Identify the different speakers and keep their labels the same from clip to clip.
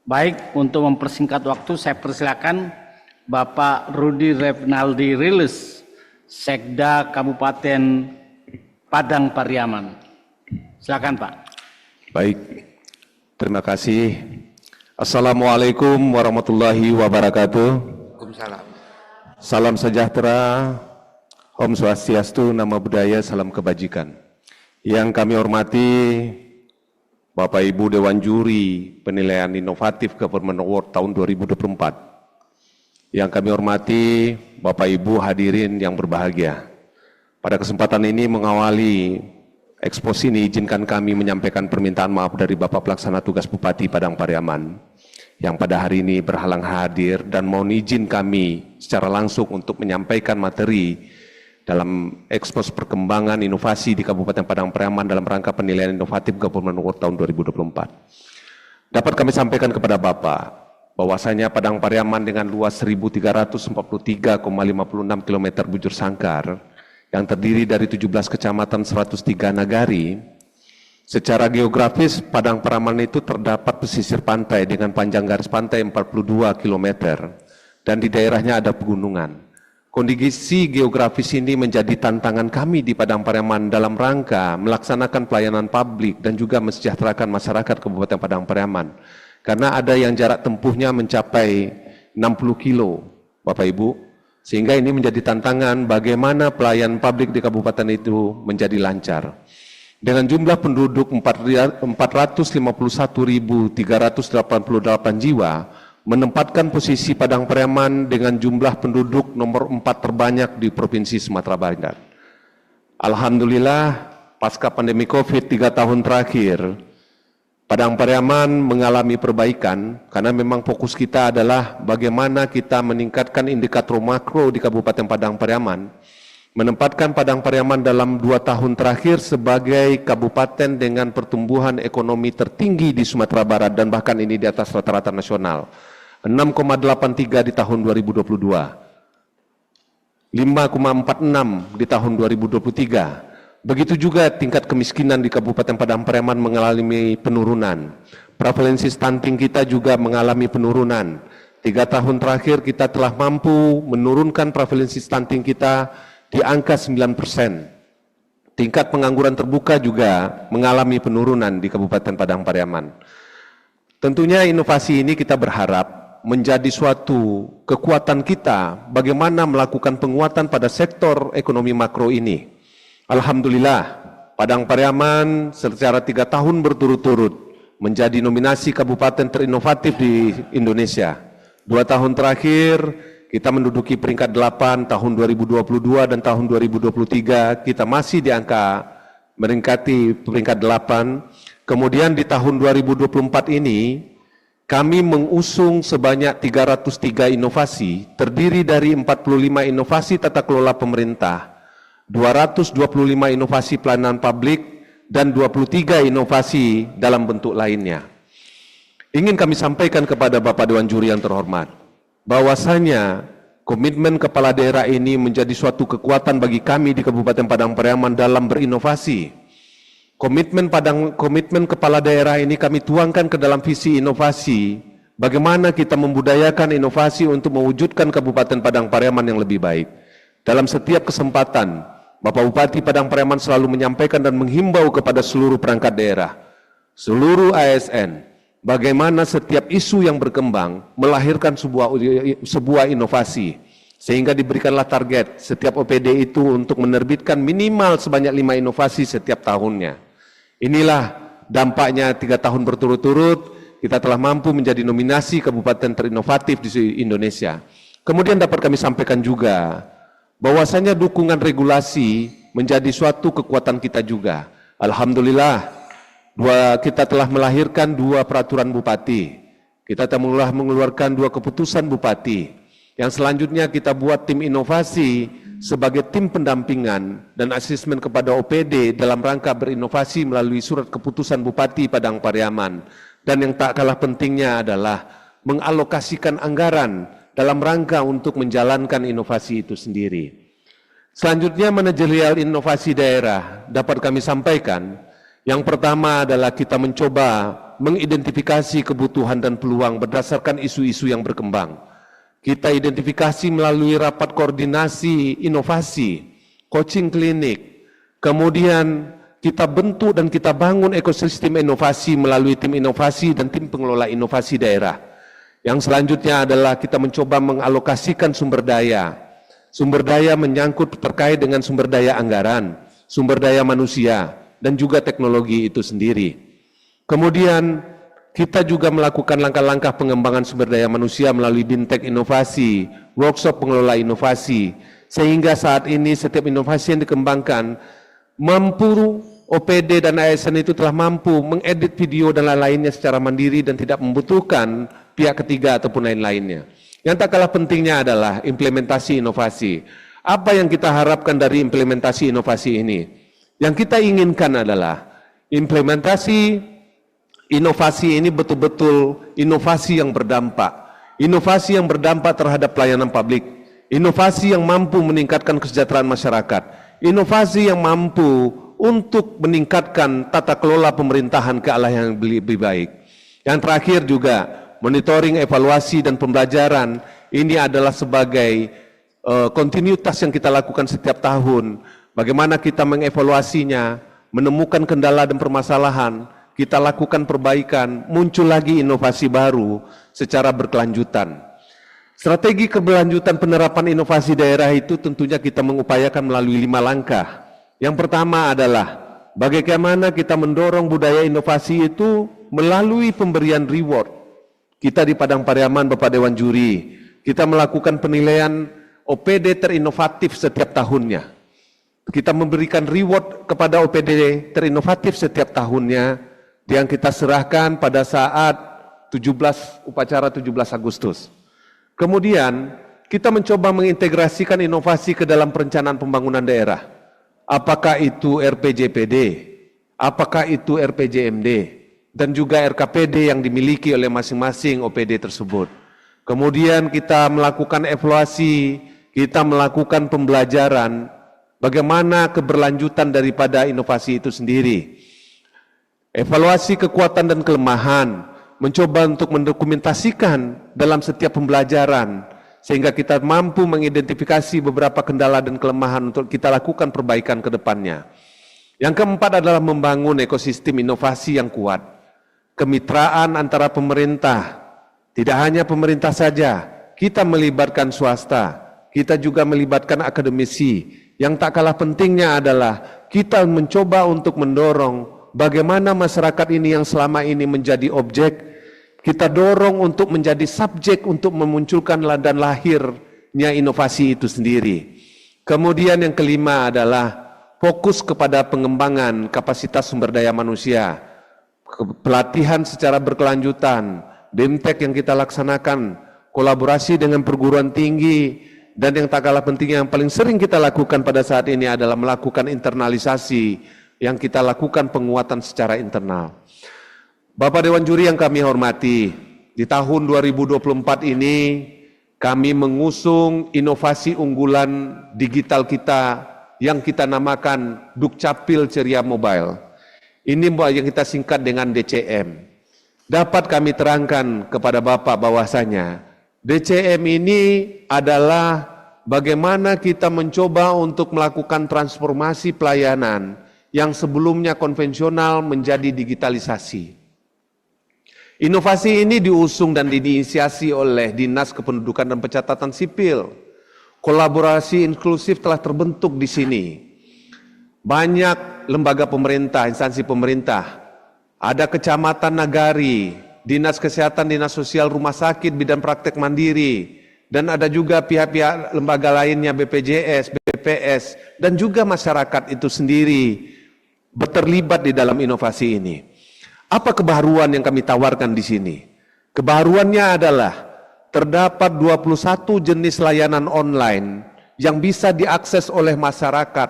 Speaker 1: Baik, untuk mempersingkat waktu saya persilakan Bapak Rudi Reynaldi Rilis, Sekda Kabupaten Padang Pariaman. Silakan Pak.
Speaker 2: Baik, terima kasih. Assalamualaikum warahmatullahi wabarakatuh.
Speaker 3: Waalaikumsalam.
Speaker 2: Salam sejahtera, Om Swastiastu, Namo Buddhaya, salam kebajikan. Yang kami hormati Bapak Ibu Dewan Juri Penilaian Inovatif Government Award tahun 2024. Yang kami hormati Bapak Ibu hadirin yang berbahagia. Pada kesempatan ini mengawali eksposi ini, izinkan kami menyampaikan permintaan maaf dari Bapak Pelaksana Tugas Bupati Padang Pariaman yang pada hari ini berhalang hadir dan mohon izin kami secara langsung untuk menyampaikan materi dalam ekspos perkembangan inovasi di Kabupaten Padang Pariaman dalam rangka penilaian inovatif Government Award tahun 2024. Dapat kami sampaikan kepada Bapak bahwasanya Padang Pariaman dengan luas 1.343,56 km bujur sangkar yang terdiri dari 17 kecamatan 103 nagari, secara geografis Padang Pariaman itu terdapat pesisir pantai dengan panjang garis pantai 42 km dan di daerahnya ada pegunungan. Kondisi geografis ini menjadi tantangan kami di Padang Pariaman dalam rangka melaksanakan pelayanan publik dan juga mensejahterakan masyarakat Kabupaten Padang Pariaman. Karena ada yang jarak tempuhnya mencapai 60 kilo, Bapak Ibu, sehingga ini menjadi tantangan bagaimana pelayanan publik di kabupaten itu menjadi lancar. Dengan jumlah penduduk 451.388 jiwa, menempatkan posisi Padang Pariaman dengan jumlah penduduk nomor 4 terbanyak di Provinsi Sumatera Barat. Alhamdulillah, pasca pandemi COVID 3 tahun terakhir, Padang Pariaman mengalami perbaikan karena memang fokus kita adalah bagaimana kita meningkatkan indikator makro di Kabupaten Padang Pariaman, menempatkan Padang Pariaman dalam 2 tahun terakhir sebagai kabupaten dengan pertumbuhan ekonomi tertinggi di Sumatera Barat dan bahkan ini di atas rata-rata nasional. 6,83 di tahun 2022, 5,46 di tahun 2023. Begitu juga tingkat kemiskinan di Kabupaten Padang Pariaman mengalami penurunan. Prevalensi stunting kita juga mengalami penurunan. 3 tahun terakhir kita telah mampu menurunkan prevalensi stunting kita di angka 9%. Tingkat pengangguran terbuka juga mengalami penurunan di Kabupaten Padang Pariaman. Tentunya inovasi ini kita berharap menjadi suatu kekuatan kita bagaimana melakukan penguatan pada sektor ekonomi makro ini. Alhamdulillah, Padang Pariaman secara 3 tahun berturut-turut menjadi nominasi kabupaten terinovatif di Indonesia. 2 tahun terakhir kita menduduki peringkat 8 tahun 2022 dan tahun 2023 kita masih di angka meningkati peringkat 8. Kemudian di tahun 2024 ini kami mengusung sebanyak 303 inovasi, terdiri dari 45 inovasi tata kelola pemerintah, 225 inovasi pelayanan publik, dan 23 inovasi dalam bentuk lainnya. Ingin kami sampaikan kepada Bapak Dewan Juri yang terhormat, bahwasanya komitmen kepala daerah ini menjadi suatu kekuatan bagi kami di Kabupaten Padang Pariaman dalam berinovasi. Komitmen kepala daerah ini kami tuangkan ke dalam visi inovasi, bagaimana kita membudayakan inovasi untuk mewujudkan Kabupaten Padang Pariaman yang lebih baik. Dalam setiap kesempatan, Bapak Bupati Padang Pariaman selalu menyampaikan dan menghimbau kepada seluruh perangkat daerah, seluruh ASN, bagaimana setiap isu yang berkembang melahirkan sebuah inovasi, sehingga diberikanlah target setiap OPD itu untuk menerbitkan minimal sebanyak 5 inovasi setiap tahunnya. Inilah dampaknya 3 tahun berturut-turut kita telah mampu menjadi nominasi kabupaten terinovatif di Indonesia. Kemudian dapat kami sampaikan juga bahwasanya dukungan regulasi menjadi suatu kekuatan kita juga. Alhamdulillah, kita telah melahirkan 2 peraturan bupati. Kita telah mengeluarkan 2 keputusan bupati. Yang selanjutnya kita buat tim inovasi sebagai tim pendampingan dan asesmen kepada OPD dalam rangka berinovasi melalui surat keputusan Bupati Padang Pariaman. Dan yang tak kalah pentingnya adalah mengalokasikan anggaran dalam rangka untuk menjalankan inovasi itu sendiri. Selanjutnya manajerial inovasi daerah dapat kami sampaikan. Yang pertama adalah kita mencoba mengidentifikasi kebutuhan dan peluang berdasarkan isu-isu yang berkembang. Kita identifikasi melalui rapat koordinasi inovasi, coaching klinik, kemudian kita bentuk dan kita bangun ekosistem inovasi melalui tim inovasi dan tim pengelola inovasi daerah. Yang selanjutnya adalah kita mencoba mengalokasikan sumber daya. Sumber daya menyangkut terkait dengan sumber daya anggaran, sumber daya manusia, dan juga teknologi itu sendiri. Kemudian kita juga melakukan langkah-langkah pengembangan sumber daya manusia melalui Bintek Inovasi, workshop pengelola inovasi, sehingga saat ini setiap inovasi yang dikembangkan mampu OPD dan ASN itu telah mampu mengedit video dan lain-lainnya secara mandiri dan tidak membutuhkan pihak ketiga ataupun lain-lainnya. Yang tak kalah pentingnya adalah implementasi inovasi. Apa yang kita harapkan dari implementasi inovasi ini? Yang kita inginkan adalah implementasi inovasi ini betul-betul inovasi yang berdampak terhadap pelayanan publik, inovasi yang mampu meningkatkan kesejahteraan masyarakat, inovasi yang mampu untuk meningkatkan tata kelola pemerintahan ke arah yang lebih baik. Yang terakhir juga, monitoring, evaluasi, dan pembelajaran ini adalah sebagai kontinuitas yang kita lakukan setiap tahun. Bagaimana kita mengevaluasinya, menemukan kendala dan permasalahan, kita lakukan perbaikan, muncul lagi inovasi baru secara berkelanjutan. Strategi keberlanjutan penerapan inovasi daerah itu tentunya kita mengupayakan melalui 5 langkah. Yang pertama adalah bagaimana kita mendorong budaya inovasi itu melalui pemberian reward. Kita di Padang Pariaman, Bapak Dewan Juri, kita melakukan penilaian OPD terinovatif setiap tahunnya. Kita memberikan reward kepada OPD terinovatif setiap tahunnya yang kita serahkan pada saat upacara 17 Agustus. Kemudian kita mencoba mengintegrasikan inovasi ke dalam perencanaan pembangunan daerah. Apakah itu RPJPD, apakah itu RPJMD, dan juga RKPD yang dimiliki oleh masing-masing OPD tersebut. Kemudian kita melakukan evaluasi, kita melakukan pembelajaran, bagaimana keberlanjutan daripada inovasi itu sendiri. Evaluasi kekuatan dan kelemahan, mencoba untuk mendokumentasikan dalam setiap pembelajaran, sehingga kita mampu mengidentifikasi beberapa kendala dan kelemahan untuk kita lakukan perbaikan ke depannya. Yang keempat adalah membangun ekosistem inovasi yang kuat. Kemitraan antara pemerintah, tidak hanya pemerintah saja, kita melibatkan swasta, kita juga melibatkan akademisi. Yang tak kalah pentingnya adalah kita mencoba untuk mendorong bagaimana masyarakat ini yang selama ini menjadi objek, kita dorong untuk menjadi subjek untuk memunculkan dan lahirnya inovasi itu sendiri. Kemudian yang kelima adalah fokus kepada pengembangan kapasitas sumber daya manusia, pelatihan secara berkelanjutan, BIMTEK yang kita laksanakan, kolaborasi dengan perguruan tinggi, dan yang tak kalah penting yang paling sering kita lakukan pada saat ini adalah melakukan internalisasi yang kita lakukan penguatan secara internal. Bapak Dewan Juri yang kami hormati, di tahun 2024 ini kami mengusung inovasi unggulan digital kita yang kita namakan Dukcapil Ceria Mobile. Ini yang kita singkat dengan DCM. Dapat kami terangkan kepada Bapak bahwasanya DCM ini adalah bagaimana kita mencoba untuk melakukan transformasi pelayanan yang sebelumnya konvensional menjadi digitalisasi. Inovasi ini diusung dan diinisiasi oleh Dinas Kependudukan dan Pencatatan Sipil. Kolaborasi inklusif telah terbentuk di sini. Banyak lembaga pemerintah, instansi pemerintah, ada Kecamatan Nagari, Dinas Kesehatan, Dinas Sosial, Rumah Sakit, Bidan Praktek Mandiri, dan ada juga pihak-pihak lembaga lainnya, BPJS, BPS, dan juga masyarakat itu sendiri terlibat di dalam inovasi ini. Apa kebaruan yang kami tawarkan di sini? Kebaruannya adalah terdapat 21 jenis layanan online yang bisa diakses oleh masyarakat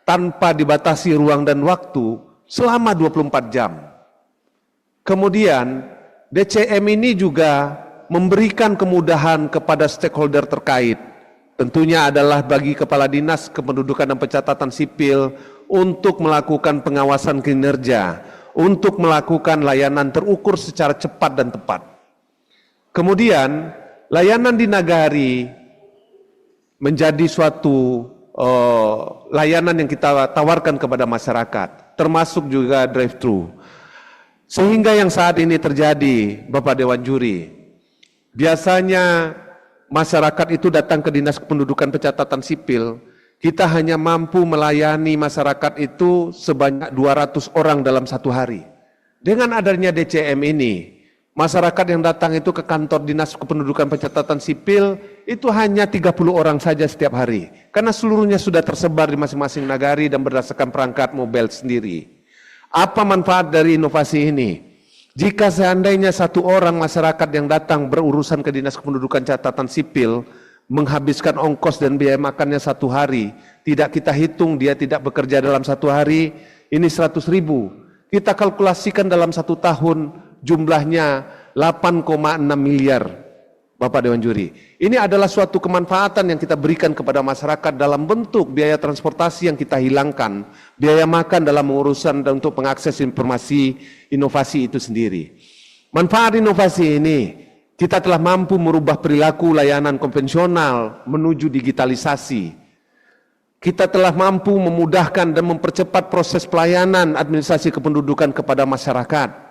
Speaker 2: tanpa dibatasi ruang dan waktu selama 24 jam. Kemudian DCM ini juga memberikan kemudahan kepada stakeholder terkait. Tentunya adalah bagi Kepala Dinas Kependudukan dan Pencatatan Sipil untuk melakukan pengawasan kinerja, untuk melakukan layanan terukur secara cepat dan tepat. Kemudian, layanan di Nagari menjadi suatu layanan yang kita tawarkan kepada masyarakat, termasuk juga drive-thru. Sehingga yang saat ini terjadi, Bapak Dewan Juri, biasanya masyarakat itu datang ke Dinas Kependudukan Pencatatan Sipil, kita hanya mampu melayani masyarakat itu sebanyak 200 orang dalam satu hari. Dengan adanya DCM ini, masyarakat yang datang itu ke kantor Dinas Kependudukan Pencatatan Sipil itu hanya 30 orang saja setiap hari. Karena seluruhnya sudah tersebar di masing-masing nagari dan berdasarkan perangkat mobile sendiri. Apa manfaat dari inovasi ini? Jika seandainya satu orang masyarakat yang datang berurusan ke Dinas Kependudukan Catatan Sipil menghabiskan ongkos dan biaya makannya satu hari, tidak kita hitung dia tidak bekerja dalam satu hari, ini 100.000. Kita kalkulasikan dalam satu tahun jumlahnya 8,6 miliar. Bapak Dewan Juri, ini adalah suatu kemanfaatan yang kita berikan kepada masyarakat dalam bentuk biaya transportasi yang kita hilangkan, biaya makan dalam urusan dan untuk mengakses informasi inovasi itu sendiri. Manfaat inovasi ini, kita telah mampu merubah perilaku layanan konvensional menuju digitalisasi. Kita telah mampu memudahkan dan mempercepat proses pelayanan administrasi kependudukan kepada masyarakat.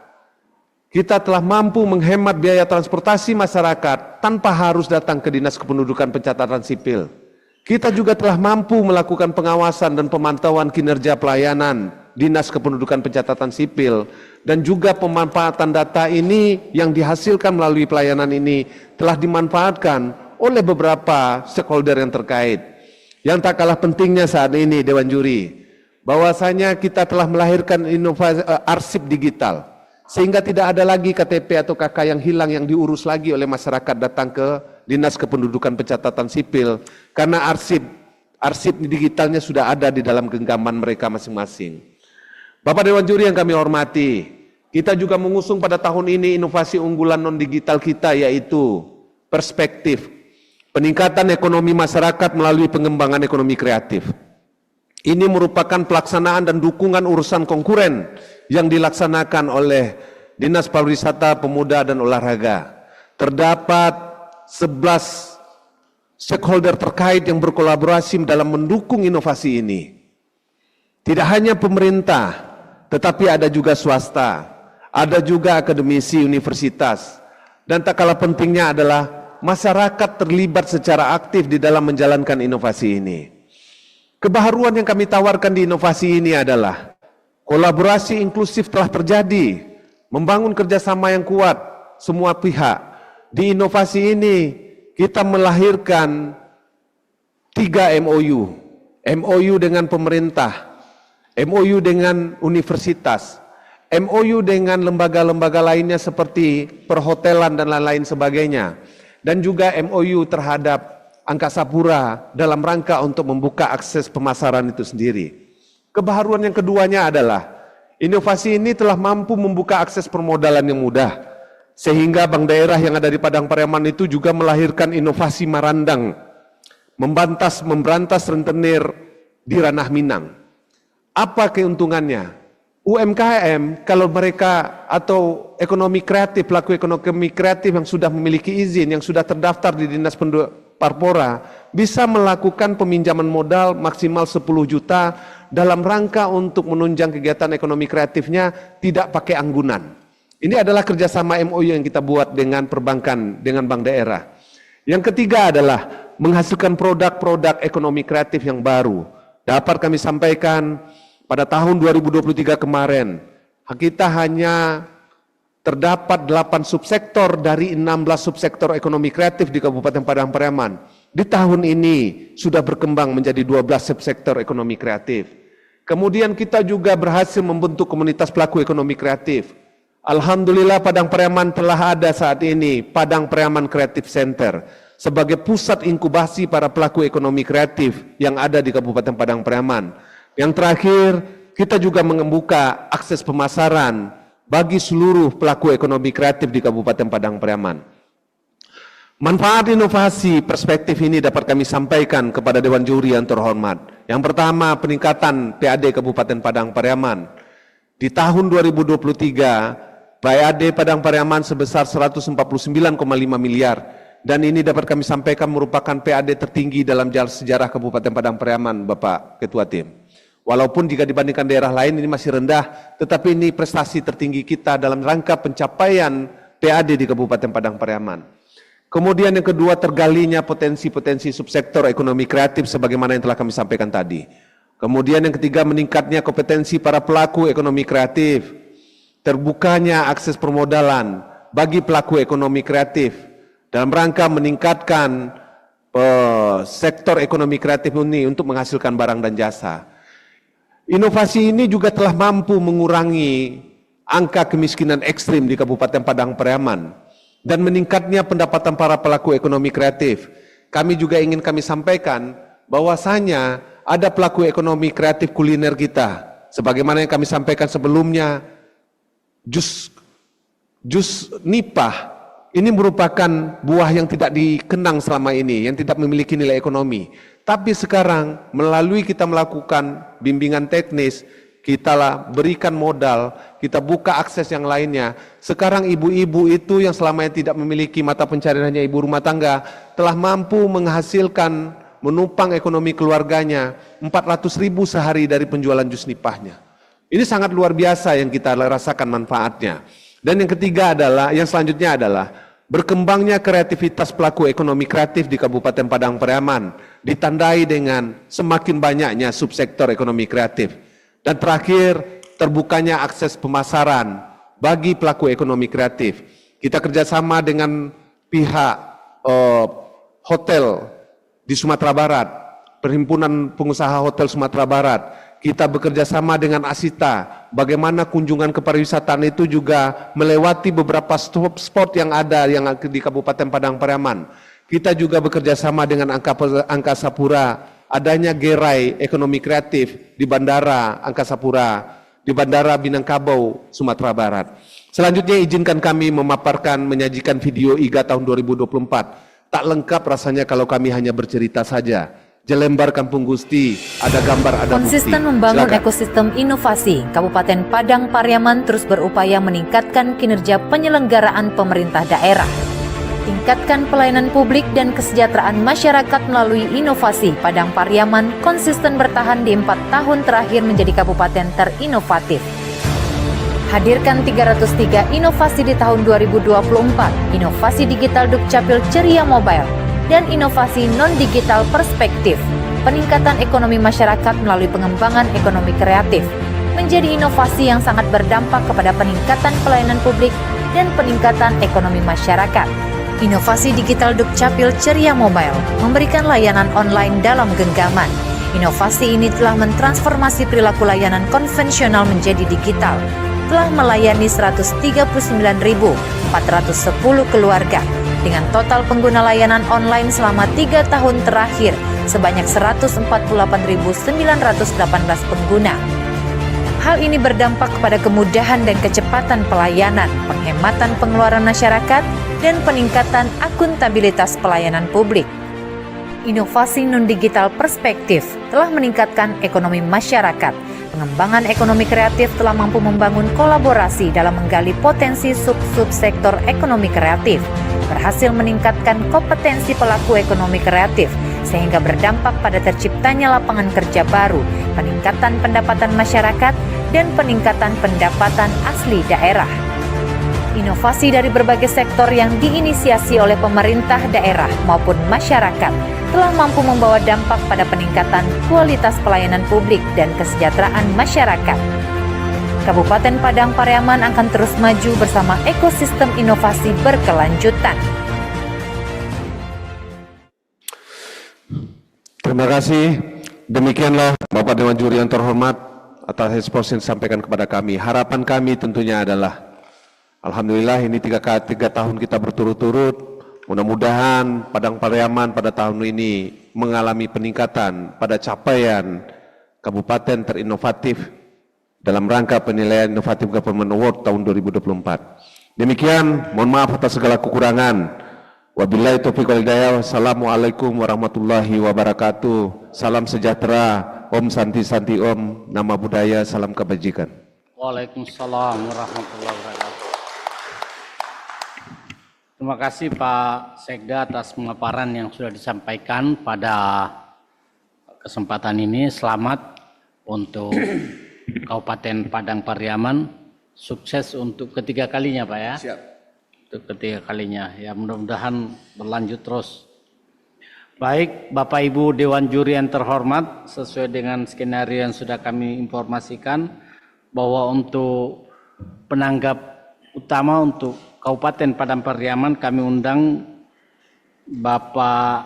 Speaker 2: Kita telah mampu menghemat biaya transportasi masyarakat tanpa harus datang ke Dinas Kependudukan Pencatatan Sipil. Kita juga telah mampu melakukan pengawasan dan pemantauan kinerja pelayanan Dinas Kependudukan Pencatatan Sipil, dan juga pemanfaatan data ini yang dihasilkan melalui pelayanan ini telah dimanfaatkan oleh beberapa stakeholder yang terkait. Yang tak kalah pentingnya saat ini, Dewan Juri, bahwasanya kita telah melahirkan inovasi arsip digital. Sehingga tidak ada lagi KTP atau KK yang hilang yang diurus lagi oleh masyarakat datang ke Dinas Kependudukan Pencatatan Sipil, karena arsip digitalnya sudah ada di dalam genggaman mereka masing-masing. Bapak Dewan Juri yang kami hormati, kita juga mengusung pada tahun ini inovasi unggulan non-digital kita, yaitu perspektif peningkatan ekonomi masyarakat melalui pengembangan ekonomi kreatif. Ini merupakan pelaksanaan dan dukungan urusan konkuren yang dilaksanakan oleh Dinas Pariwisata, Pemuda dan Olahraga. Terdapat 11 stakeholder terkait yang berkolaborasi dalam mendukung inovasi ini. Tidak hanya pemerintah, tetapi ada juga swasta, ada juga akademisi universitas, dan tak kalah pentingnya adalah masyarakat terlibat secara aktif di dalam menjalankan inovasi ini. Kebaharuan yang kami tawarkan di inovasi ini adalah kolaborasi inklusif telah terjadi, membangun kerjasama yang kuat semua pihak. Di inovasi ini kita melahirkan 3 MOU. MOU dengan pemerintah, MOU dengan universitas, MOU dengan lembaga-lembaga lainnya seperti perhotelan dan lain-lain sebagainya, dan juga MOU terhadap Angkasa Pura dalam rangka untuk membuka akses pemasaran itu sendiri. Kebaharuan yang keduanya adalah inovasi ini telah mampu membuka akses permodalan yang mudah, sehingga bank daerah yang ada di Padang Pariaman itu juga melahirkan inovasi Marandang, memberantas rentenir di ranah Minang. Apa keuntungannya? UMKM kalau mereka atau ekonomi kreatif, pelaku ekonomi kreatif yang sudah memiliki izin, yang sudah terdaftar di Dinas Parpora, bisa melakukan peminjaman modal maksimal 10 juta dalam rangka untuk menunjang kegiatan ekonomi kreatifnya tidak pakai anggunan. Ini adalah kerjasama MOU yang kita buat dengan perbankan, dengan bank daerah. Yang ketiga adalah menghasilkan produk-produk ekonomi kreatif yang baru. Dapat kami sampaikan pada tahun 2023 kemarin, kita hanya terdapat 8 subsektor dari 16 subsektor ekonomi kreatif di Kabupaten Padang Pariaman. Di tahun ini sudah berkembang menjadi 12 subsektor ekonomi kreatif. Kemudian kita juga berhasil membentuk komunitas pelaku ekonomi kreatif. Alhamdulillah Padang Pariaman telah ada saat ini Padang Pariaman Creative Center sebagai pusat inkubasi para pelaku ekonomi kreatif yang ada di Kabupaten Padang Pariaman. Yang terakhir, kita juga membuka akses pemasaran bagi seluruh pelaku ekonomi kreatif di Kabupaten Padang Pariaman. Manfaat inovasi perspektif ini dapat kami sampaikan kepada Dewan Juri yang terhormat. Yang pertama, peningkatan PAD Kabupaten Padang Pariaman. Di tahun 2023, PAD Padang Pariaman sebesar 149,5 miliar, dan ini dapat kami sampaikan merupakan PAD tertinggi dalam sejarah Kabupaten Padang Pariaman, Bapak Ketua Tim. Walaupun jika dibandingkan daerah lain ini masih rendah, tetapi ini prestasi tertinggi kita dalam rangka pencapaian PAD di Kabupaten Padang Pariaman. Kemudian yang kedua, tergalinya potensi-potensi subsektor ekonomi kreatif sebagaimana yang telah kami sampaikan tadi. Kemudian yang ketiga, meningkatnya kompetensi para pelaku ekonomi kreatif, terbukanya akses permodalan bagi pelaku ekonomi kreatif dalam rangka meningkatkan sektor ekonomi kreatif ini untuk menghasilkan barang dan jasa. Inovasi ini juga telah mampu mengurangi angka kemiskinan ekstrim di Kabupaten Padang Pariaman dan meningkatnya pendapatan para pelaku ekonomi kreatif. Kami juga ingin kami sampaikan bahwasanya ada pelaku ekonomi kreatif kuliner kita. Sebagaimana yang kami sampaikan sebelumnya, jus nipah ini merupakan buah yang tidak dikenang selama ini, yang tidak memiliki nilai ekonomi. Tapi sekarang melalui kita melakukan bimbingan teknis, kita berikan modal, kita buka akses yang lainnya. Sekarang ibu-ibu itu yang selama ini tidak memiliki mata pencarian hanya ibu rumah tangga, telah mampu menghasilkan, menupang ekonomi keluarganya 400.000 sehari dari penjualan jus nipahnya. Ini sangat luar biasa yang kita rasakan manfaatnya. Dan yang ketiga adalah, yang selanjutnya adalah berkembangnya kreativitas pelaku ekonomi kreatif di Kabupaten Padang Pariaman, ditandai dengan semakin banyaknya subsektor ekonomi kreatif. Dan terakhir, terbukanya akses pemasaran bagi pelaku ekonomi kreatif. Kita kerjasama dengan pihak hotel di Sumatera Barat, Perhimpunan Pengusaha Hotel Sumatera Barat. Kita bekerja sama dengan Asita, bagaimana kunjungan kepariwisataan itu juga melewati beberapa spot yang ada yang di Kabupaten Padang Pariaman. Kita juga bekerja sama dengan Angkasa Pura, adanya gerai ekonomi kreatif di Bandara Angkasa Pura, di Bandara Minangkabau, Sumatera Barat. Selanjutnya izinkan kami memaparkan, menyajikan video IGA tahun 2024. Tak lengkap rasanya kalau kami hanya bercerita saja. Jelembar Kampung Gusti, ada gambar, ada bukti.
Speaker 3: Konsisten membangun
Speaker 2: Silakan.
Speaker 3: ekosistem inovasi, Kabupaten Padang Pariaman terus berupaya meningkatkan kinerja penyelenggaraan pemerintah daerah. Tingkatkan pelayanan publik dan kesejahteraan masyarakat melalui inovasi. Padang Pariaman konsisten bertahan di 4 tahun terakhir menjadi kabupaten terinovatif. Hadirkan 303 inovasi di tahun 2024, inovasi digital Dukcapil Ceria Mobile, dan inovasi non-digital perspektif, peningkatan ekonomi masyarakat melalui pengembangan ekonomi kreatif, menjadi inovasi yang sangat berdampak kepada peningkatan pelayanan publik dan peningkatan ekonomi masyarakat. Inovasi digital Dukcapil Ceria Mobile memberikan layanan online dalam genggaman. Inovasi ini telah mentransformasi perilaku layanan konvensional menjadi digital, telah melayani 139.410 keluarga, dengan total pengguna layanan online selama 3 tahun terakhir sebanyak 148.918 pengguna. Hal ini berdampak kepada kemudahan dan kecepatan pelayanan, penghematan pengeluaran masyarakat, dan peningkatan akuntabilitas pelayanan publik. Inovasi non-digital perspektif telah meningkatkan ekonomi masyarakat. Pengembangan ekonomi kreatif telah mampu membangun kolaborasi dalam menggali potensi sub-sektor ekonomi kreatif, berhasil meningkatkan kompetensi pelaku ekonomi kreatif, sehingga berdampak pada terciptanya lapangan kerja baru, peningkatan pendapatan masyarakat, dan peningkatan pendapatan asli daerah. Inovasi dari berbagai sektor yang diinisiasi oleh pemerintah daerah maupun masyarakat telah mampu membawa dampak pada peningkatan kualitas pelayanan publik dan kesejahteraan masyarakat. Kabupaten Padang Pariaman akan terus maju bersama ekosistem inovasi berkelanjutan.
Speaker 2: Terima kasih. Demikianlah Bapak Dewan Juri yang terhormat atas respons yang disampaikan kepada kami. Harapan kami tentunya adalah, alhamdulillah ini tiga tahun kita berturut-turut. Mudah-mudahan Padang Pariaman pada tahun ini mengalami peningkatan pada capaian kabupaten terinovatif dalam rangka penilaian Innovative Government Award tahun 2024. Demikian, mohon maaf atas segala kekurangan. Wabillahi taufiq wal hidayah. Wassalamualaikum warahmatullahi wabarakatuh. Salam sejahtera, Om Santi Santi Om, nama budaya, salam kebajikan.
Speaker 1: Waalaikumsalam warahmatullahi wabarakatuh. Terima kasih Pak Sekda atas pemaparan yang sudah disampaikan pada kesempatan ini. Selamat untuk Kabupaten Padang Pariaman. Sukses untuk ketiga kalinya Pak ya.
Speaker 2: Siap.
Speaker 1: Untuk ketiga kalinya. Ya mudah-mudahan berlanjut terus. Baik Bapak Ibu Dewan Juri yang terhormat, sesuai dengan skenario yang sudah kami informasikan, bahwa untuk penanggap utama untuk Kabupaten Padang Pariaman kami undang Bapak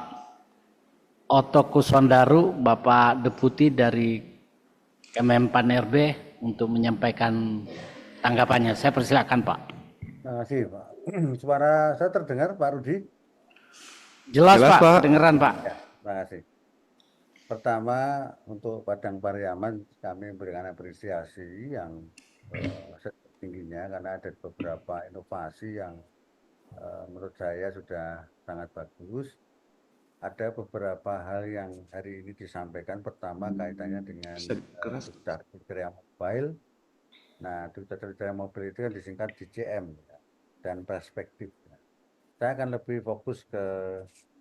Speaker 1: Oto Kuswandaru, Bapak Deputi dari Kemenpan RB untuk menyampaikan tanggapannya. Saya persilakan Pak.
Speaker 4: Terima kasih Pak. Suara saya terdengar Pak Rudi?
Speaker 1: Jelas Pak,
Speaker 2: Pak.
Speaker 1: kedengeran Pak.
Speaker 4: Ya, terima kasih. Pertama, untuk Padang Pariaman kami memberikan apresiasi yang setingginya karena ada beberapa inovasi yang menurut saya sudah sangat bagus. Ada beberapa hal yang hari ini disampaikan. Pertama kaitannya dengan Duta Kriteria Mobile. Nah, Duta Kriteria Mobile itu kan disingkat DCM ya, dan perspektif. Saya akan lebih fokus ke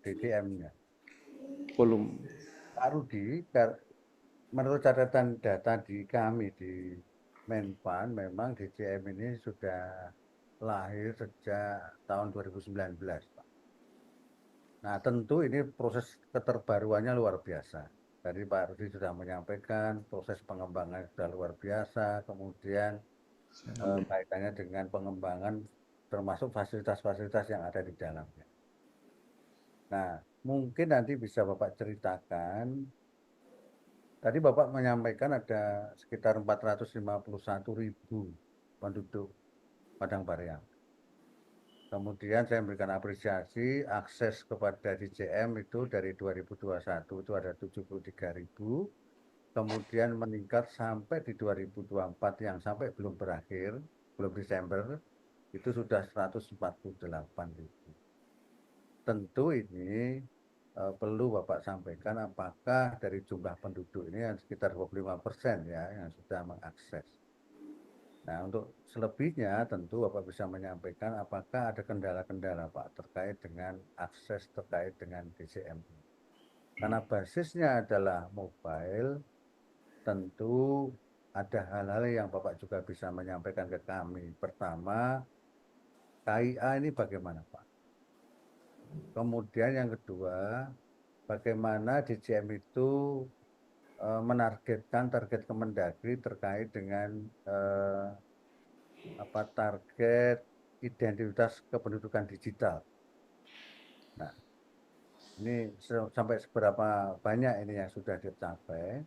Speaker 4: DCM-nya.
Speaker 2: Volume.
Speaker 4: Pak Rudi, menurut catatan data di kami di Menpan, memang DCM ini sudah lahir sejak tahun 2019, Pak. Nah, tentu ini proses keterbaruannya luar biasa. Tadi Pak Rudi sudah menyampaikan proses pengembangan sudah luar biasa, kemudian kaitannya dengan pengembangan termasuk fasilitas-fasilitas yang ada di dalamnya. Nah, mungkin nanti bisa Bapak ceritakan, tadi Bapak menyampaikan ada sekitar 451.000 penduduk Padang Pariaman. Kemudian saya memberikan apresiasi akses kepada DCM itu dari 2021 itu ada 73.000, kemudian meningkat sampai di 2024 yang sampai belum berakhir, belum Desember, itu sudah 148.000. Tentu ini perlu Bapak sampaikan apakah dari jumlah penduduk ini yang sekitar 25% ya yang sudah mengakses. Nah, untuk selebihnya tentu Bapak bisa menyampaikan apakah ada kendala-kendala Pak terkait dengan akses terkait dengan DCM. Karena basisnya adalah mobile, tentu ada hal-hal yang Bapak juga bisa menyampaikan ke kami. Pertama, KIA ini bagaimana Pak? Kemudian yang kedua, bagaimana DCM itu menargetkan target Kemendagri terkait dengan target identitas kependudukan digital. Nah, ini sampai seberapa banyak ini yang sudah dicapai,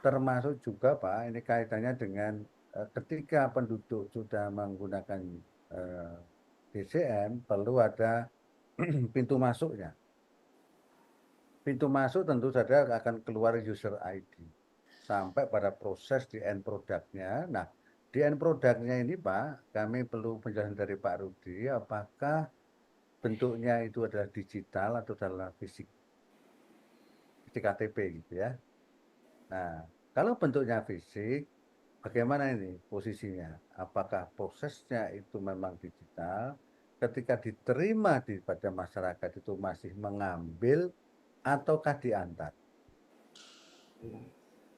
Speaker 4: termasuk juga Pak, ini kaitannya dengan ketika penduduk sudah menggunakan DCM, perlu ada pintu masuknya. Pintu masuk tentu saja akan keluar user ID sampai pada proses di end produknya. Nah, di end produknya ini Pak, kami perlu penjelasan dari Pak Rudi, apakah bentuknya itu adalah digital atau adalah fisik, seperti KTP gitu ya. Nah, kalau bentuknya fisik, bagaimana ini posisinya? Apakah prosesnya itu memang digital? Ketika diterima pada masyarakat itu masih mengambil ataukah diantar?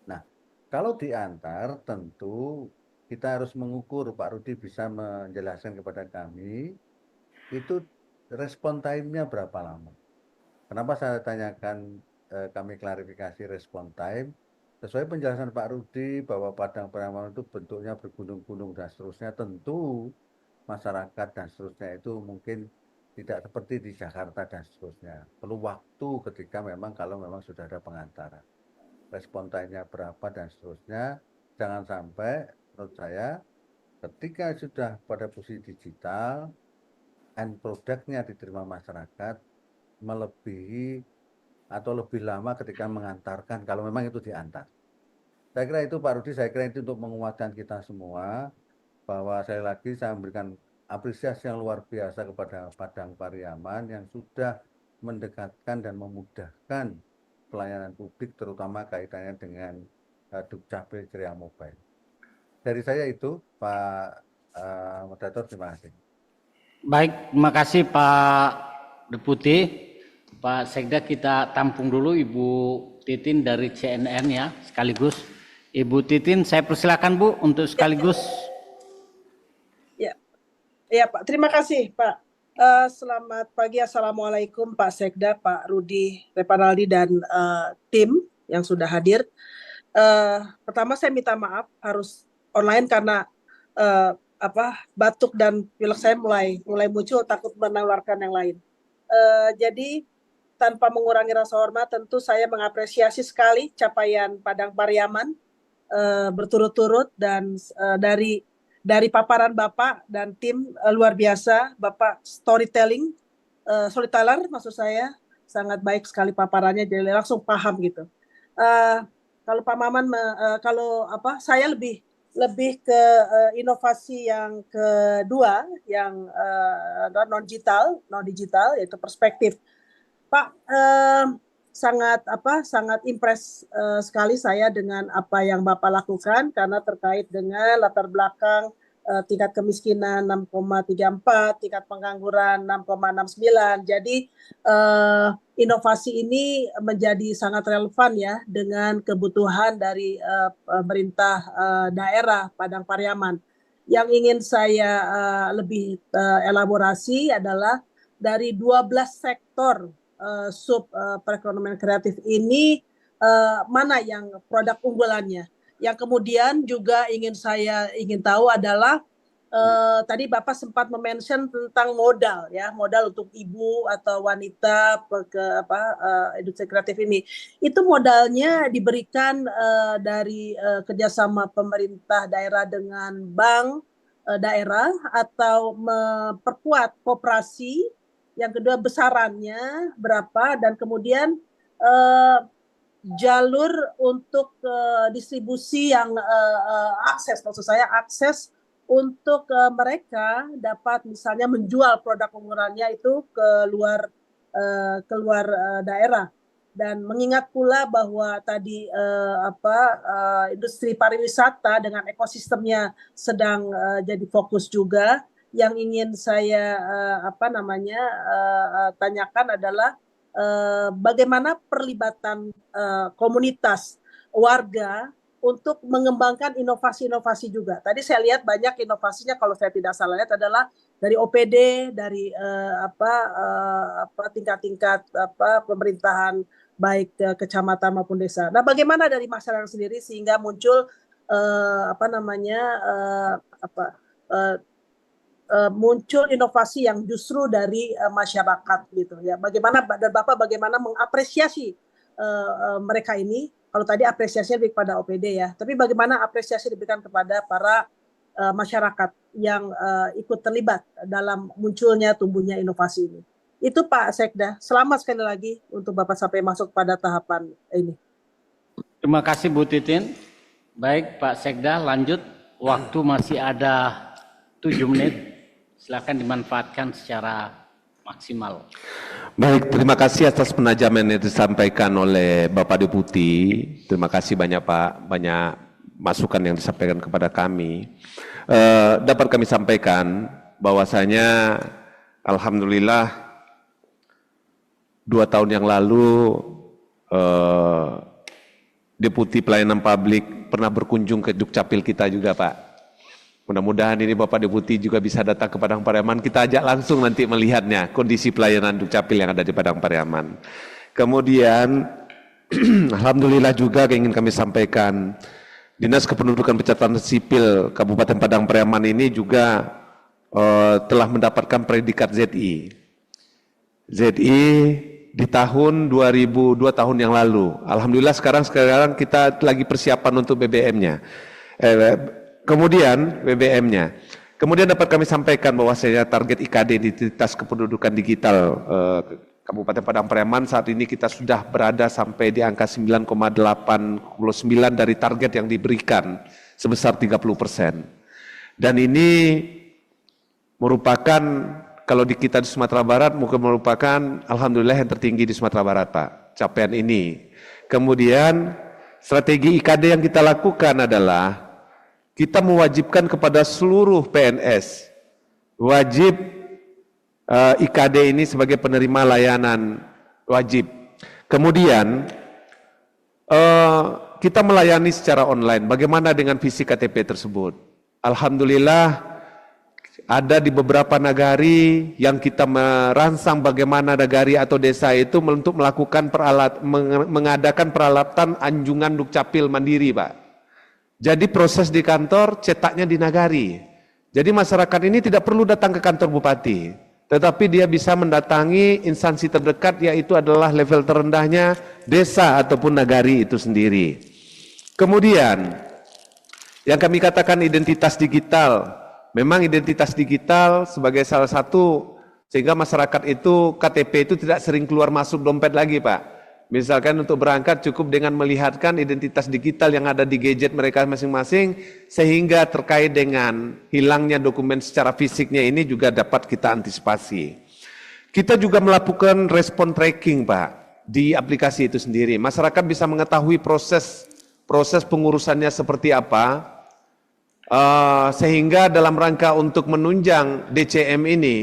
Speaker 4: Nah, kalau diantar tentu kita harus mengukur, Pak Rudi bisa menjelaskan kepada kami, itu respon time-nya berapa lama? Kenapa saya tanyakan, kami klarifikasi respon time, sesuai penjelasan Pak Rudi bahwa Padang Pariaman itu bentuknya bergunung-gunung dan seterusnya, tentu masyarakat dan seterusnya itu mungkin tidak seperti di Jakarta dan seterusnya. Perlu waktu ketika memang kalau memang sudah ada pengantaran. Respon time-nya berapa dan seterusnya. Jangan sampai menurut saya ketika sudah pada posisi digital, end produknya diterima masyarakat melebihi atau lebih lama ketika mengantarkan kalau memang itu diantar. Saya kira itu Pak Rudi, saya kira itu untuk menguatkan kita semua bahwa sekali lagi saya memberikan apresiasi yang luar biasa kepada Padang Pariaman yang sudah mendekatkan dan memudahkan pelayanan publik terutama kaitannya dengan Dukcapil Kriteria Mobile. dari saya itu, Pak Moderator, terima kasih.
Speaker 1: Baik, terima kasih Pak Deputi. Pak Sekda, kita tampung dulu Ibu Titin dari CNN ya, sekaligus. Ibu Titin, saya persilakan Bu untuk sekaligus.
Speaker 5: Ya Pak, terima kasih Pak. Selamat pagi, Assalamualaikum Pak Sekda, Pak Rudi Repanaldi dan tim yang sudah hadir. Pertama saya minta maaf harus online karena batuk dan pilek saya mulai muncul, takut menularkan yang lain. Jadi tanpa mengurangi rasa hormat, tentu saya mengapresiasi sekali capaian Padang Pariaman berturut-turut dan dari paparan Bapak dan tim luar biasa. Bapak storyteller maksud saya, sangat baik sekali paparannya, jadi langsung paham gitu. Kalau Pak Maman, saya lebih ke inovasi yang kedua, yang non digital, yaitu perspektif. Pak, sangat impress sekali saya dengan apa yang Bapak lakukan, karena terkait dengan latar belakang tingkat kemiskinan 6,34, tingkat pengangguran 6,69. Jadi inovasi ini menjadi sangat relevan ya dengan kebutuhan dari pemerintah daerah Padang Pariaman. Yang ingin saya lebih elaborasi adalah dari 12 sektor sub perekonomian kreatif ini, mana yang produk unggulannya. Yang kemudian juga ingin tahu adalah tadi Bapak sempat mention tentang modal ya, modal untuk ibu atau wanita industri kreatif ini. Itu modalnya diberikan dari kerjasama pemerintah daerah dengan bank daerah, atau memperkuat koperasi. Yang kedua, besarannya berapa, dan kemudian jalur untuk distribusi yang akses untuk mereka dapat misalnya menjual produk unggulannya itu ke luar daerah. Dan mengingat pula bahwa tadi industri pariwisata dengan ekosistemnya sedang jadi fokus juga. Yang ingin saya tanyakan adalah bagaimana perlibatan komunitas warga untuk mengembangkan inovasi-inovasi juga. Tadi saya lihat banyak inovasinya, kalau saya tidak salah lihat adalah dari OPD, dari tingkat-tingkat pemerintahan baik kecamatan maupun desa. Nah, bagaimana dari masyarakat sendiri sehingga muncul muncul inovasi yang justru dari masyarakat gitu ya. Bagaimana bagaimana mengapresiasi mereka ini? Kalau tadi apresiasinya lebih kepada OPD ya, tapi bagaimana apresiasi diberikan kepada para masyarakat yang ikut terlibat dalam munculnya tumbuhnya inovasi ini? Itu Pak Sekda. Selamat sekali lagi untuk Bapak sampai masuk pada tahapan ini.
Speaker 1: Terima kasih Bu Titin. Baik Pak Sekda, lanjut. Waktu masih ada 7 menit. Silakan dimanfaatkan secara maksimal.
Speaker 2: Baik, terima kasih atas penajaman yang disampaikan oleh Bapak Deputi. Terima kasih banyak Pak, banyak masukan yang disampaikan kepada kami. Dapat kami sampaikan bahwasanya alhamdulillah 2 tahun yang lalu Deputi Pelayanan Publik pernah berkunjung ke Dukcapil kita juga Pak. Mudah-mudahan ini Bapak Deputi juga bisa datang ke Padang Pariaman, kita ajak langsung nanti melihatnya, kondisi pelayanan Dukcapil yang ada di Padang Pariaman. Kemudian, alhamdulillah juga ingin kami sampaikan, Dinas Kependudukan Pencatatan Sipil Kabupaten Padang Pariaman ini juga telah mendapatkan predikat ZI. ZI di tahun 2002 tahun yang lalu. Alhamdulillah sekarang kita lagi persiapan untuk BBM-nya. Kemudian BBM-nya. Kemudian dapat kami sampaikan bahwasanya target IKD Identitas Kependudukan Digital Kabupaten Padang Pariaman saat ini kita sudah berada sampai di angka 9,89 dari target yang diberikan sebesar 30%. Dan ini merupakan, kalau di kita di Sumatera Barat mungkin merupakan alhamdulillah yang tertinggi di Sumatera Barat Pak, capaian ini. Kemudian strategi IKD yang kita lakukan adalah kita mewajibkan kepada seluruh PNS, wajib IKD ini sebagai penerima layanan wajib. Kemudian kita melayani secara online. Bagaimana dengan visi KTP tersebut? Alhamdulillah ada di beberapa nagari yang kita merangsang bagaimana nagari atau desa itu untuk melakukan mengadakan peralatan anjungan dukcapil mandiri, Pak. Jadi proses di kantor, cetaknya di nagari. Jadi masyarakat ini tidak perlu datang ke kantor bupati, tetapi dia bisa mendatangi instansi terdekat, yaitu adalah level terendahnya desa ataupun nagari itu sendiri. Kemudian yang kami katakan identitas digital. Memang identitas digital sebagai salah satu sehingga masyarakat itu KTP itu tidak sering keluar masuk dompet lagi, Pak. Misalkan untuk berangkat cukup dengan melihatkan identitas digital yang ada di gadget mereka masing-masing, sehingga terkait dengan hilangnya dokumen secara fisiknya ini juga dapat kita antisipasi. Kita juga melakukan respon tracking, Pak, di aplikasi itu sendiri. Masyarakat bisa mengetahui proses pengurusannya seperti apa, sehingga dalam rangka untuk menunjang DCM ini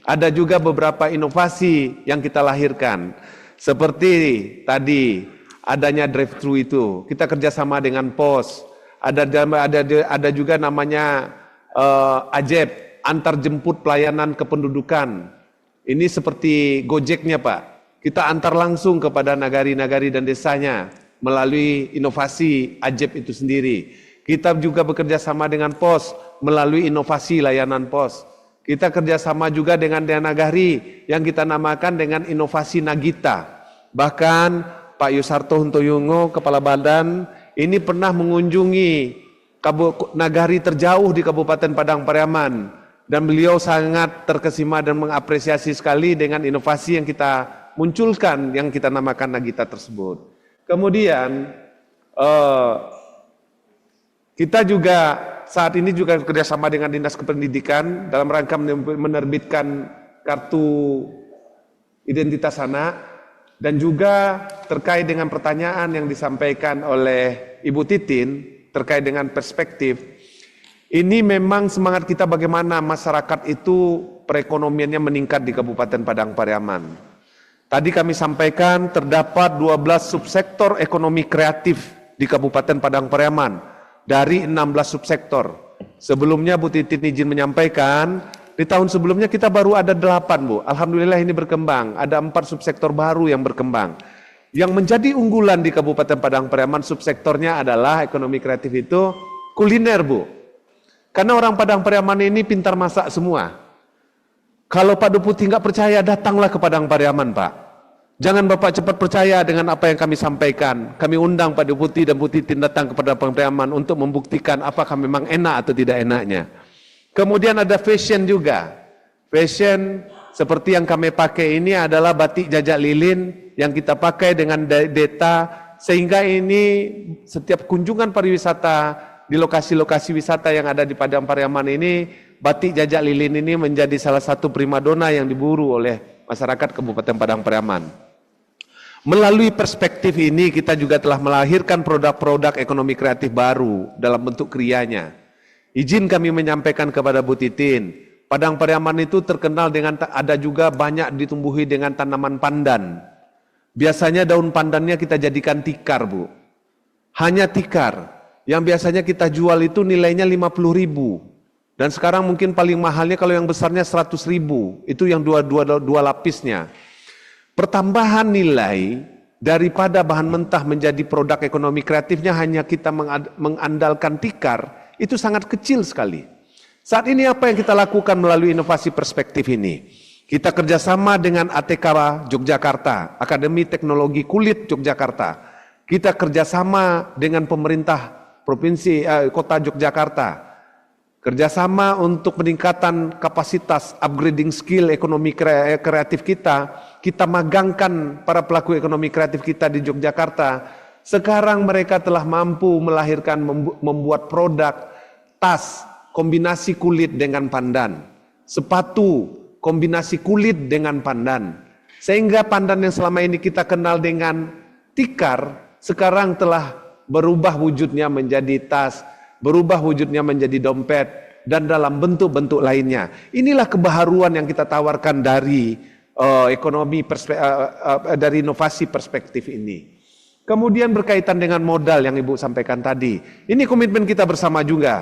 Speaker 2: ada juga beberapa inovasi yang kita lahirkan, seperti tadi adanya drive-thru itu kita kerjasama dengan POS, ada juga namanya AJEP, antar jemput pelayanan kependudukan. Ini seperti Gojeknya, Pak, kita antar langsung kepada nagari-nagari dan desanya melalui inovasi AJEP itu sendiri. Kita juga bekerja sama dengan POS melalui inovasi layanan POS. Kita kerjasama juga dengan Nagari yang kita namakan dengan inovasi Nagita. Bahkan Pak Yusarto Huntoyungo, Kepala Badan, ini pernah mengunjungi nagari terjauh di Kabupaten Padang Pariaman. Dan beliau sangat terkesima dan mengapresiasi sekali dengan inovasi yang kita munculkan, yang kita namakan Nagita tersebut. Kemudian kita juga saat ini juga kerjasama dengan Dinas Kependidikan dalam rangka menerbitkan kartu identitas anak, dan juga terkait dengan pertanyaan yang disampaikan oleh Ibu Titin terkait dengan perspektif. Ini memang semangat kita bagaimana masyarakat itu perekonomiannya meningkat di Kabupaten Padang Pariaman. Tadi kami sampaikan terdapat 12 subsektor ekonomi kreatif di Kabupaten Padang Pariaman dari 16 subsektor. Sebelumnya Bu Titin izin menyampaikan, di tahun sebelumnya kita baru ada 8, Bu. Alhamdulillah ini berkembang, ada 4 subsektor baru yang berkembang. Yang menjadi unggulan di Kabupaten Padang Pariaman subsektornya adalah ekonomi kreatif itu kuliner, Bu. Karena orang Padang Pariaman ini pintar masak semua. Kalau Pak Deputi nggak percaya, datanglah ke Padang Pariaman, Pak. Jangan Bapak cepat percaya dengan apa yang kami sampaikan. Kami undang Pak Deputi dan Bu Titin datang kepada Padang Pariaman untuk membuktikan apakah memang enak atau tidak enaknya. Kemudian ada fashion juga. Fashion seperti yang kami pakai ini adalah batik jajak lilin yang kita pakai dengan data, sehingga ini setiap kunjungan pariwisata di lokasi-lokasi wisata yang ada di Padang Pariaman ini, batik jajak lilin ini menjadi salah satu primadona yang diburu oleh masyarakat Kabupaten Padang Pariaman. Melalui perspektif ini kita juga telah melahirkan produk-produk ekonomi kreatif baru dalam bentuk krianya. Izin kami menyampaikan kepada Bu Titin, Padang Pariaman itu terkenal dengan ada juga banyak ditumbuhi dengan tanaman pandan. Biasanya daun pandannya kita jadikan tikar, Bu. Hanya tikar. Yang biasanya kita jual itu nilainya 50.000. Dan sekarang mungkin paling mahalnya kalau yang besarnya 100.000. Itu yang dua lapisnya. Pertambahan nilai daripada bahan mentah menjadi produk ekonomi kreatifnya hanya kita mengandalkan tikar, itu sangat kecil sekali. Saat ini apa yang kita lakukan melalui inovasi perspektif ini? Kita kerjasama dengan ATK Yogyakarta, Akademi Teknologi Kulit Yogyakarta. Kita kerjasama dengan pemerintah Provinsi Kota Yogyakarta. Kerjasama untuk peningkatan kapasitas upgrading skill ekonomi kreatif kita magangkan para pelaku ekonomi kreatif kita di Yogyakarta. Sekarang mereka telah mampu melahirkan, membuat produk tas kombinasi kulit dengan pandan, sepatu kombinasi kulit dengan pandan, sehingga pandan yang selama ini kita kenal dengan tikar sekarang telah berubah wujudnya menjadi tas berubah wujudnya menjadi dompet, dan dalam bentuk-bentuk lainnya. Inilah kebaharuan yang kita tawarkan dari dari inovasi perspektif ini. Kemudian berkaitan dengan modal yang Ibu sampaikan tadi. Ini komitmen kita bersama juga.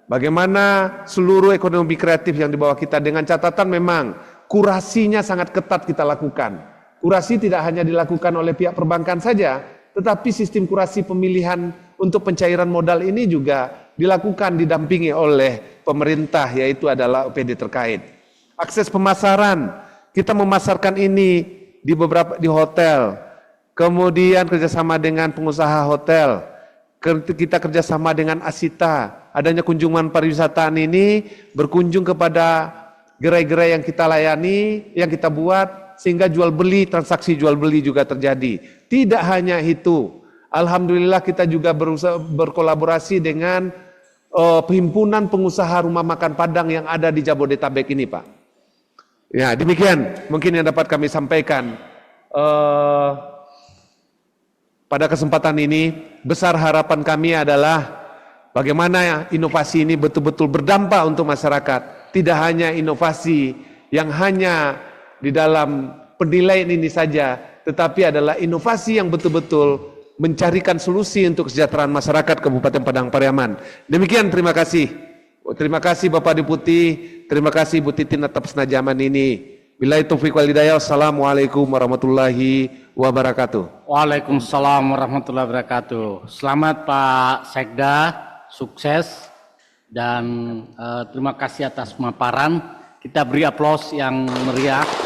Speaker 2: Bagaimana seluruh ekonomi kreatif yang dibawa kita, dengan catatan memang kurasinya sangat ketat kita lakukan. Kurasi tidak hanya dilakukan oleh pihak perbankan saja, tetapi sistem kurasi pemilihan untuk pencairan modal ini juga dilakukan didampingi oleh pemerintah, yaitu adalah OPD terkait. Akses pemasaran, kita memasarkan ini di hotel, kemudian kerjasama dengan pengusaha hotel, kita kerjasama dengan Asita, adanya kunjungan pariwisataan ini berkunjung kepada gerai-gerai yang kita layani, yang kita buat, sehingga jual beli, transaksi jual beli juga terjadi. Tidak hanya itu, alhamdulillah kita juga berkolaborasi dengan perhimpunan pengusaha rumah makan Padang yang ada di Jabodetabek ini, Pak. Ya, demikian mungkin yang dapat kami sampaikan. Pada kesempatan ini, besar harapan kami adalah bagaimana inovasi ini betul-betul berdampak untuk masyarakat. Tidak hanya inovasi yang hanya di dalam penilaian ini saja, tetapi adalah inovasi yang betul-betul mencarikan solusi untuk kesejahteraan masyarakat Kabupaten Padang Pariaman. Demikian, terima kasih. Terima kasih Bapak Deputi, terima kasih Bu Titin atas penajaman ini. Billahi taufiq wal hidayah. Wassalamualaikum warahmatullahi wabarakatuh.
Speaker 1: Waalaikumsalam warahmatullahi wabarakatuh. Selamat Pak Sekda, sukses, dan terima kasih atas pemaparan. Kita beri aplaus yang meriah.